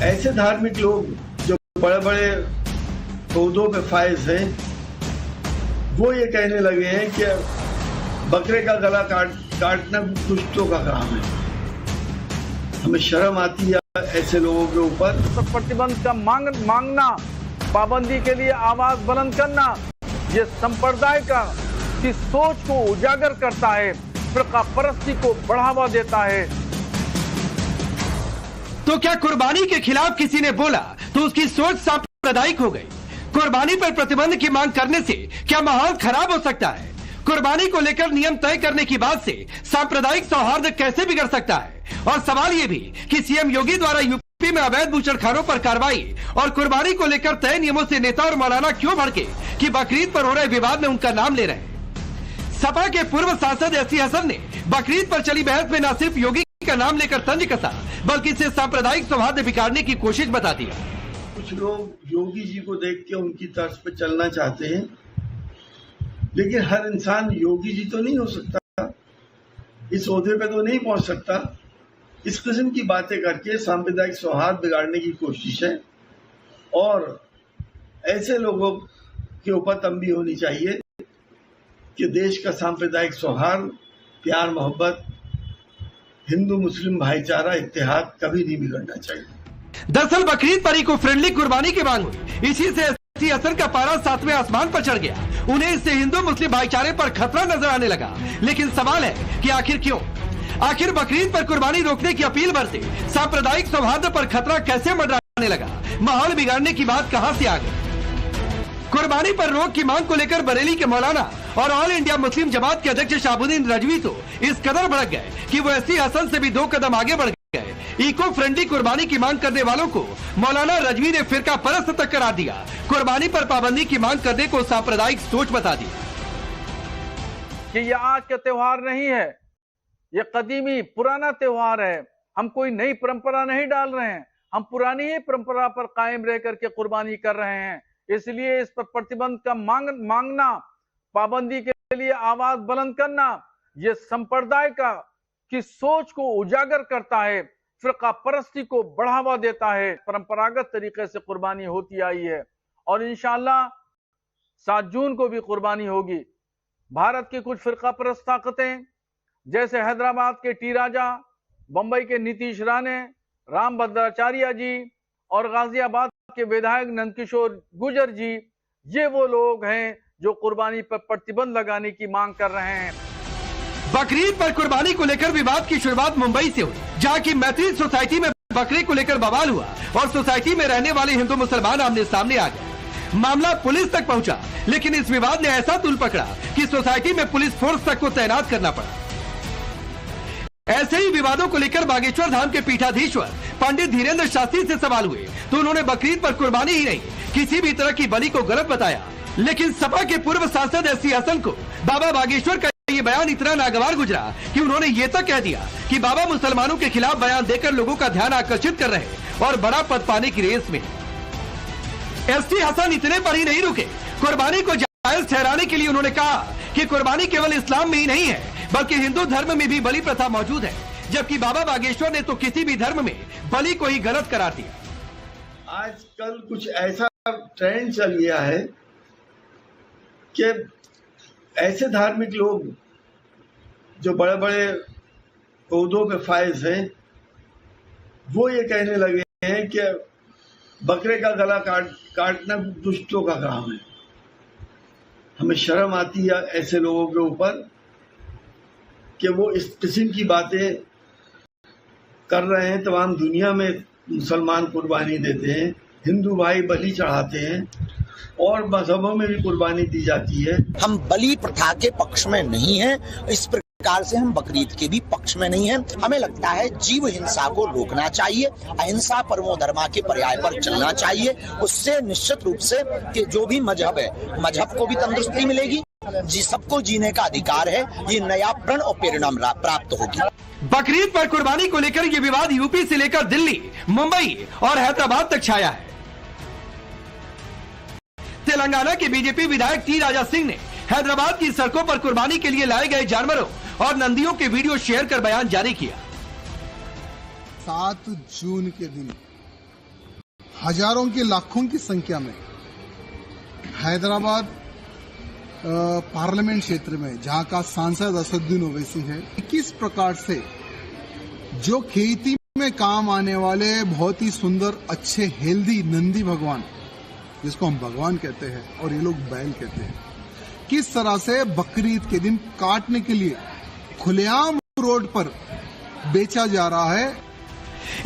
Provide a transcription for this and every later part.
ऐसे धार्मिक लोग जो बड़े बड़े पौधों पे फायज हैं, वो ये कहने लगे हैं कि बकरे का गला काटना दुष्टों का काम है। हमें शर्म आती है ऐसे लोगों के ऊपर। प्रतिबंध का मांगना, पाबंदी के लिए आवाज बुलंद करना, ये संप्रदाय की सोच को उजागर करता है, फिरका परस्ती को बढ़ावा देता है। तो क्या कुर्बानी के खिलाफ किसी ने बोला तो उसकी सोच सांप्रदायिक हो गई? कुर्बानी पर प्रतिबंध की मांग करने से क्या माहौल खराब हो सकता है? कुर्बानी को लेकर नियम तय करने की बात से सांप्रदायिक सौहार्द कैसे बिगड़ सकता है? और सवाल ये भी कि सीएम योगी द्वारा यूपी में अवैध बूचड़खानों पर कार्रवाई और कुर्बानी को लेकर तय नियमों से नेता और मौलाना क्यों भड़के कि बकरीद पर हो रहे विवाद में उनका नाम ले रहे हैं? सपा के पूर्व सांसद एसटी हसन ने बकरीद पर चली बहस में न सिर्फ योगी का नाम लेकर तंज कसा, बल्कि इसे सांप्रदायिक सौहार्द बिगाड़ने की कोशिश बता दिया। कुछ लोग योगी जी को देख के उनकी तर्ज पर चलना चाहते हैं, लेकिन हर इंसान योगी जी तो नहीं हो सकता, इस ओहदे पे तो नहीं पहुंच सकता। इस किस्म की बातें करके सांप्रदायिक सौहार्द बिगाड़ने की कोशिश है और ऐसे लोगों के ऊपर तंबी होनी चाहिए कि देश का सांप्रदायिक सौहार्द, प्यार, मोहब्बत, हिंदू मुस्लिम भाईचारा, इत्तेहाद कभी नहीं बिगड़ना चाहिए। दरअसल बकरीद पर इको फ्रेंडली कुर्बानी की मांग हुई, इसी से एसटी हसन का पारा 7वें आसमान पर चढ़ गया। उन्हें इससे हिंदू मुस्लिम भाईचारे पर खतरा नजर आने लगा। लेकिन सवाल है कि आखिर क्यों? आखिर बकरीद पर कुर्बानी रोकने की अपील बरसे सांप्रदायिक सौहार्द पर खतरा कैसे मंडराने लगा? माहौल बिगाड़ने की बात कहां से आ गई? कुर्बानी पर रोक की मांग को लेकर बरेली के मौलाना और ऑल इंडिया मुस्लिम जमात के अध्यक्ष शहाबुद्दीन रजवी तो इस कदर भड़क गए कि वो एसटी हसन से भी 2 कदम आगे बढ़ गए। इको फ्रेंडली कुर्बानी की मांग करने वालों को मौलाना रजवी ने फिरका परस्त तक करार दिया। कुर्बानी पर पाबंदी की मांग करने को सांप्रदायिक सोच बता दी कि ये आज का त्योहार नहीं है, ये कदीमी पुराना त्योहार है। हम कोई नई परंपरा नहीं डाल रहे हैं, हम पुरानी ही परंपरा पर कायम रह करके कुर्बानी कर रहे हैं। इसलिए इस पर प्रतिबंध का मांगना, पाबंदी के लिए आवाज बुलंद करना, ये संप्रदाय की सोच को उजागर करता है, फिरका परस्ती को बढ़ावा देता है। परंपरागत तरीके से कुर्बानी होती आई है और इंशाअल्लाह 7 जून को भी कुर्बानी होगी। भारत की कुछ फिरका परस्त ताकतें जैसे हैदराबाद के टी राजा, बंबई के नीतीश राणे, राम भद्राचार्य जी और गाजियाबाद के विधायक नंदकिशोर गुर्जर जी, ये वो लोग हैं जो कुर्बानी पर प्रतिबंध लगाने की मांग कर रहे हैं। बकरीद पर कुर्बानी को लेकर विवाद की शुरुआत मुंबई से हुई, जहां की मैत्री सोसाइटी में बकरे को लेकर बवाल हुआ और सोसाइटी में रहने वाले हिंदू मुसलमान आमने सामने आ गए। मामला पुलिस तक पहुंचा, लेकिन इस विवाद ने ऐसा तूल पकड़ा कि सोसाइटी में पुलिस फोर्स तक को तैनात करना पड़ा। ऐसे ही विवादों को लेकर बागेश्वर धाम के पीठाधीश्वर पंडित धीरेन्द्र शास्त्री से सवाल हुए तो उन्होंने बकरीद पर कुर्बानी ही नहीं, किसी भी तरह की बलि को गलत बताया। लेकिन सपा के पूर्व सांसद एसटी हसन को बाबा बागेश्वर का ये बयान इतना नागवार गुजरा कि उन्होंने ये तक कह दिया कि बाबा मुसलमानों के खिलाफ बयान देकर लोगों का ध्यान आकर्षित कर रहे और बड़ा पद पाने की रेस में। एसटी हसन इतने पर ही नहीं रुके, कुर्बानी को जायज ठहराने के लिए उन्होंने कहा कि कुर्बानी केवल इस्लाम में ही नहीं है बल्कि हिंदू धर्म में भी बलि प्रथा मौजूद है, जबकि बाबा बागेश्वर ने तो किसी भी धर्म में बलि को ही गलत करार दिया। आजकल कुछ ऐसा ट्रेंड चल गया है कि ऐसे धार्मिक लोग जो बड़े बड़े पौधों पे फायज हैं, वो ये कहने लगे हैं कि बकरे का गला काटना दुष्टों का काम है। हमें शर्म आती है ऐसे लोगों के ऊपर कि वो इस किस्म की बातें कर रहे हैं। तमाम दुनिया में मुसलमान कुर्बानी देते हैं, हिंदू भाई बलि चढ़ाते हैं और मजहबों में भी कुर्बानी दी जाती है। हम बलि प्रथा के पक्ष में नहीं हैं, इस प्रकार से हम बकरीद के भी पक्ष में नहीं हैं। हमें लगता है जीव हिंसा को रोकना चाहिए, अहिंसा परमो धर्मा के पर्याय पर चलना चाहिए। उससे निश्चित रूप से कि जो भी मजहब है, मजहब को भी तंदुरुस्ती मिलेगी, जी सबको जीने का अधिकार है, ये नया प्रण और प्रेरणा प्राप्त होगी। बकरीद पर कुर्बानी को लेकर ये विवाद यूपी से लेकर दिल्ली, मुंबई और हैदराबाद तक छाया है। तेलंगाना के बीजेपी विधायक टी राजा सिंह ने हैदराबाद की सड़कों पर कुर्बानी के लिए लाए गए जानवरों और नंदियों के वीडियो शेयर कर बयान जारी किया। 7 जून के दिन हजारों की लाखों की संख्या में हैदराबाद पार्लियामेंट क्षेत्र में जहां का सांसद असदुद्दीन ओवैसी है, किस प्रकार से जो खेती में काम आने वाले बहुत ही सुंदर अच्छे हेल्दी नंदी भगवान, जिसको हम भगवान कहते हैं और ये लोग बैल कहते हैं, किस तरह से बकरीद के दिन काटने के लिए खुलेआम रोड पर बेचा जा रहा है।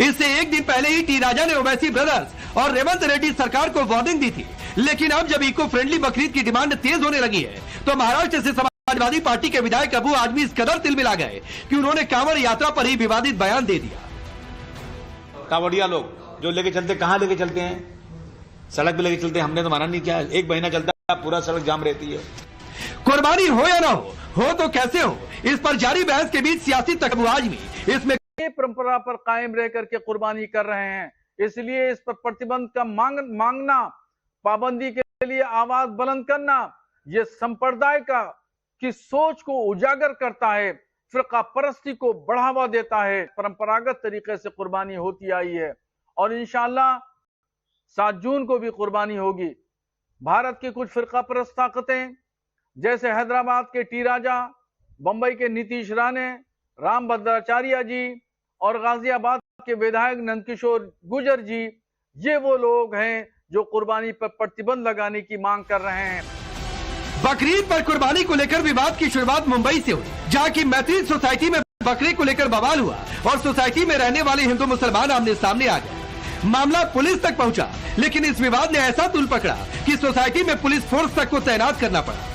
इससे एक दिन पहले ही टी राजा ने ओवैसी ब्रदर्स और रेवंत रेड्डी सरकार को वार्निंग दी थी, लेकिन अब जब इको फ्रेंडली बकरीद की डिमांड तेज होने लगी है तो महाराष्ट्र से समाजवादी पार्टी के विधायक अबू आजमी इस कदर तिलमिला गए कि उन्होंने कांवड़ यात्रा पर ही विवादित बयान दे दिया। कांवड़िया लोग जो लेके चलते, कहां लेके चलते हैं? सड़क पे लेके चलते हैं। हमने तो माना नहीं, क्या एक महीना चलता है पूरा सड़क जाम रहती है। कुर्बानी हो या ना हो तो कैसे हो, इस पर जारी बहस के बीच सियासी तकबू आजमी इसमें परंपरा पर कायम रह करके कुर्बानी कर रहे हैं, इसलिए इस पर प्रतिबंध का मांगना, पाबंदी के लिए आवाज बुलंद करना, ये संप्रदाय की सोच को उजागर करता है, फिरका परस्ती को बढ़ावा देता है। परंपरागत तरीके से कुर्बानी होती आई है और इंशाअल्लाह 7 जून को भी कुर्बानी होगी। भारत की कुछ फिरका परस्त ताकतें जैसे हैदराबाद के टी राजा, बंबई के नीतीश राणे, राम भद्राचार्य जी और गाजियाबाद के विधायक नंदकिशोर गुर्जर जी, ये वो लोग हैं जो कुर्बानी पर प्रतिबंध लगाने की मांग कर रहे हैं। बकरीद पर कुर्बानी को लेकर विवाद की शुरुआत मुंबई से हुई, जहां की मैत्री सोसाइटी में बकरे को लेकर बवाल हुआ और सोसाइटी में रहने वाले हिंदू मुसलमान आमने सामने आ गए। मामला पुलिस तक पहुंचा, लेकिन इस विवाद ने ऐसा तूल पकड़ा कि सोसाइटी में पुलिस फोर्स तक को तैनात करना पड़ा।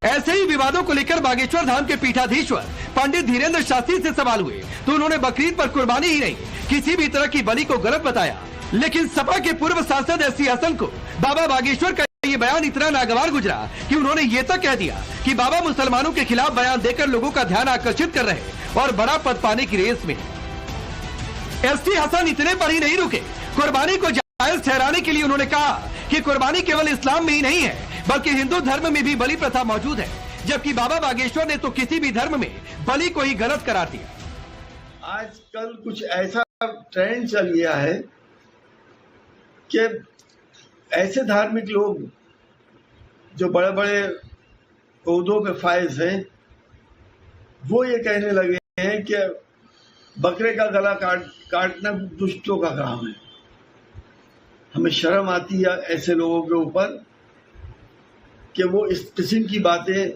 ऐसे ही विवादों को लेकर बागेश्वर धाम के पीठाधीश्वर पंडित धीरेन्द्र शास्त्री से सवाल हुए तो उन्होंने बकरीद पर कुर्बानी ही नहीं, किसी भी तरह की बलि को गलत बताया। लेकिन सपा के पूर्व सांसद एससी हसन को बाबा बागेश्वर का ये बयान इतना नागवार गुजरा कि उन्होंने ये तक कह दिया कि बाबा मुसलमानों के खिलाफ बयान देकर लोगों का ध्यान आकर्षित कर रहे और बड़ा पद पाने की रेस में। एससी हसन इतने पर ही नहीं रुके, कुर्बानी को जायज ठहराने के लिए उन्होंने कहा कि कुर्बानी केवल इस्लाम में ही नहीं है बल्कि हिंदू धर्म में भी बलि प्रथा मौजूद है, जबकि बाबा बागेश्वर ने तो किसी भी धर्म में बलि को ही गलत करार दिया। आजकल कुछ ऐसा ट्रेंड चल गया है कि ऐसे धार्मिक लोग जो बड़े बड़े ओहदों पे फायज हैं, वो ये कहने लगे हैं कि बकरे का गला काटना दुष्टों का काम है। हमें शर्म आती है ऐसे लोगों के ऊपर कि वो इस किस्म की बातें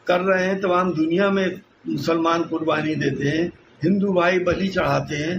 कर रहे हैं। तमाम दुनिया में मुसलमान कुर्बानी देते हैं, हिंदू भाई बलि चढ़ाते हैं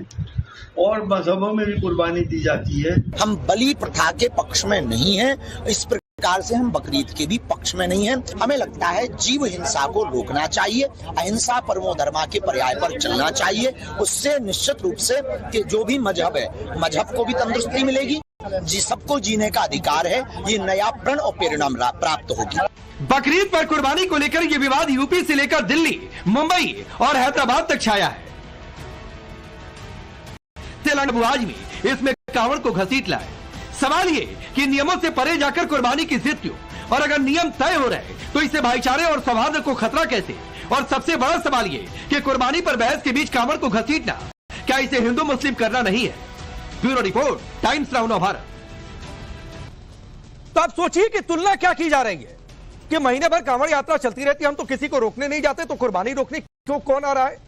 और मजहबों में भी कुर्बानी दी जाती है। हम बलि प्रथा के पक्ष में नहीं हैं, इस प्रकार से हम बकरीद के भी पक्ष में नहीं हैं। हमें लगता है जीव हिंसा को रोकना चाहिए, अहिंसा परमो धर्मा के पर्याय पर चलना चाहिए। उससे निश्चित रूप से कि जो भी मजहब है, मजहब को भी तंदुरुस्ती मिलेगी, जी सबको जीने का अधिकार है, ये नया प्रण और प्रेरणा प्राप्त होगी। बकरीद पर कुर्बानी को लेकर ये विवाद यूपी से लेकर दिल्ली, मुंबई और हैदराबाद तक छाया है। तेलंगाना आजमी इसमें कांवड़ को घसीट लाए। सवाल ये कि नियमों से परे जाकर कुर्बानी की जिद क्यों, और अगर नियम तय हो रहे तो इससे भाईचारे और सौहार्द को खतरा कैसे? और सबसे बड़ा सवाल ये कि कुर्बानी पर बहस के बीच कांवड़ को घसीटना, क्या इसे हिंदू मुस्लिम करना नहीं है? Bureau report, times now Bharat. तो आप सोचिए कि तुलना क्या की जा रही है कि महीने भर कांवड़ यात्रा चलती रहती है, हम तो किसी को रोकने नहीं जाते, तो कुर्बानी रोकने क्यों कौन आ रहा है?